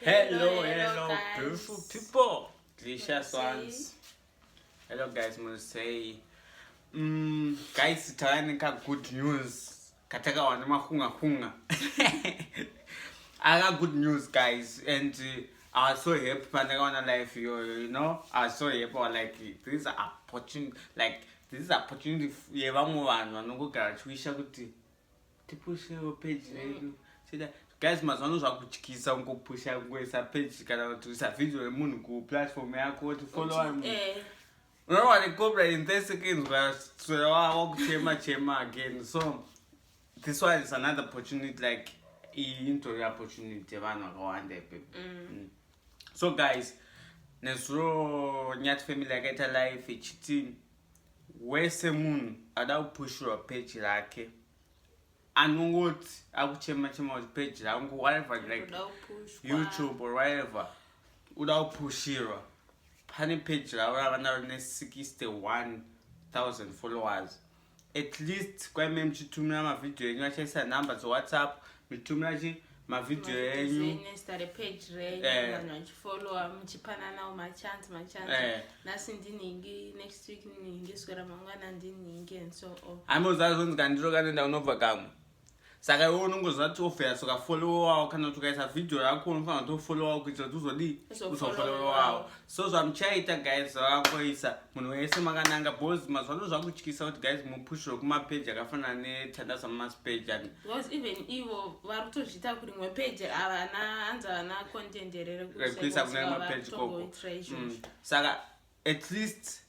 Hello, guys. beautiful people, delicious Say. ones. Hello, guys. Say, guys, taranika good news. Kataka wanama hunga. I got good news, guys, and I was so happy. Panaga life, you know, I was so happy. Like this is an opportunity, this is an opportunity. You want one, no go garage. We shall go to push your page. See that. Guys, mazanoza kuchikisa ngopusha ngwesa page kana kutusa video yemunhu ku platform yako to follow me. Unaona ni cobra in 30 seconds but wakuchema again. So this one is another opportunity, like into the opportunity vanhu vakawanda people. So guys, nesuro Nyati family yakaita life ichiti wese munhu ada kupushwa page rake. Anongoti akuchema page rangu whatever, like YouTube or whatever, uda upushirwa pane page rava vana 61,000 followers. At least kwame mchitumira mavideo yenyu achaisa number za WhatsApp, mchitumira mavideo yenyu page renyu vanhu vachifollowa muchipananawo machance nhasi ndiningi, next week ndiningi, swera mangwana ndiningi and so on. amozazonzi kandiro kanenda unobva kamwe. Saka iwe unongozati ofera soka follower kana kuti ukaisa video yako unofanira kutofollowa kuitira kuti uzofollowawo. So zvamuchaita guys vakangoisa munhu wese makananga because mazwano zvakutyisa kuti guys mupushire kumapage akafanana neThandaza Mamas page and because even ivo vari kutozviita kuti rimwe page hanzi havana content here kuisa kune mapage koko. Saka at least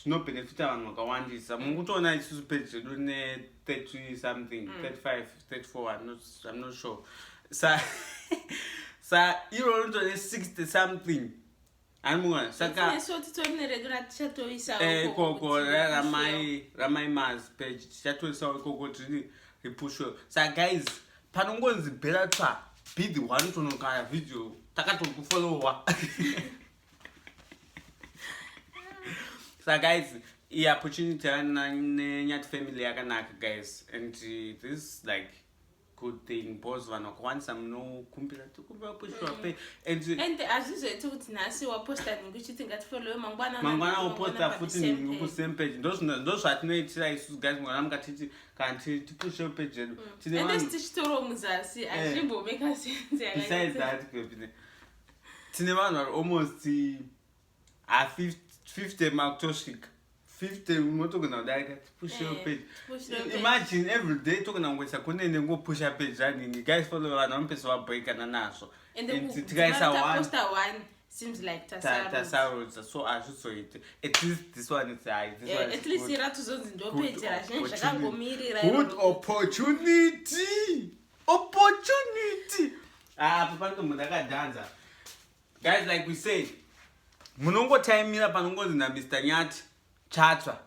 zvinobenefita vanhu vakawandisa. Mungutoona isusu page redu ne 30 something, 35, 34, I'm not sure. Sa iro ndo 60 something. Anmuna saka so titori neregular tichatoisa koko ramai Mars page tichatoisa koko tiri ripushwe. Sa guys, panongonzi bela twa be the one to nokaya video takatokufollowa. So guys, the opportunity Nyati family yakanaka guys, and this is like good thing because vanokwanisa some no kumbira pushwa pay and azvizoita kuti nhasi waposta ningu uchiti ngatifollowe mangwana uposta futi ningu ku same page ndo zvatinoitira isusu guys mwana mukatiti kanti tipushe page yedu and tichitoro muzasi achimbomeka sense yakaita. Besides that tine vanhu almost 50 mark tosvika 50 unotogona kudarika push your page. Imagine every day togona ngoisa kunene ngopusha page ranini guys follow vanhu vampesa vabreakana nazvo and tikaisa one seems like tasarudza so azvizoite at least this one is high, this one at least iratuzonzi ndo page razvinenge zvakangomirira good opportunity apa panotomunhu akadhanza guys, like we said munongotaimira panongozi naMr Nyati chatsva.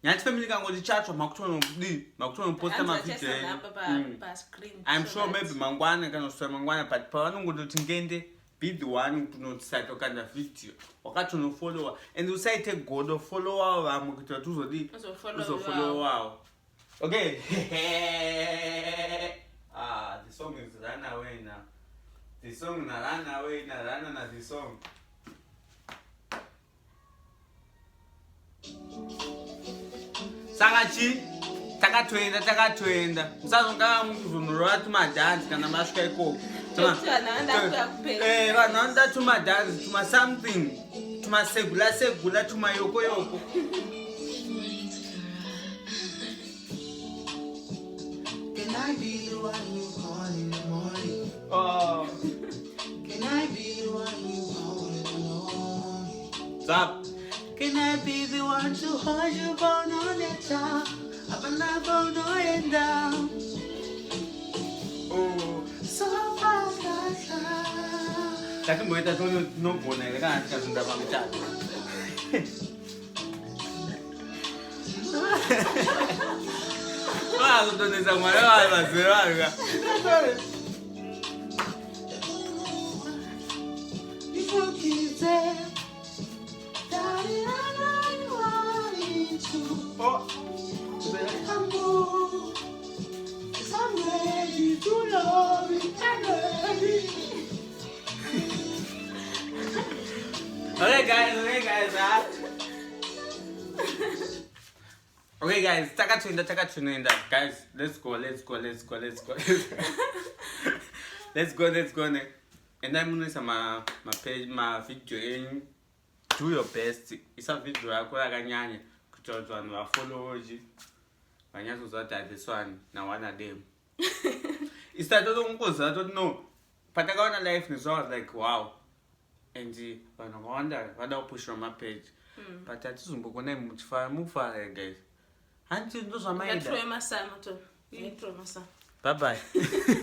Nyati family kangoti chatsva makutonoposta mavideo enyu. I'm sure maybe mangwana kana kuswera mangwana but pavanongototi ngende be the one kunotsata ukanda video wakatonofollowa and usaite godo followa vamwe kuitira kuti uzofollowawo. Okay. The song is Run Away now. The song na Run Away na the song. Saka chi takatoenda musazonganga mukuzonyorora tumadhanzi kana masvika ikoko vanhu vanoda tumadhanzi tuma something tumasegula tumayoko. Can I be the one you call in the morning? Oh. Can I be the one you call in the morning? Stop. Can I be the one to hold you down on your top? Up and down, and down. Oh. So fast, fast. Takumboita tinogona here kana tikazonda pamuchato. Kutondesa mwana wayo mazero ayo. Before kids say, Oh. I'm ready to love you. I'm ready. Okay guys, takatunda guys, let's go. Let's go. And I'm gonna my page, my video. Do your best. It's a video yako yakanyanya kuti vanhu vafollowoji vanyatsoziva kuti this one now one of them. It's that I don't know. But I got a life and so I was like wow. And vanhu vakawanda vada kupush on my page. But hatizombokonai mufara guys. Hanti ndozvamaida. Bye bye.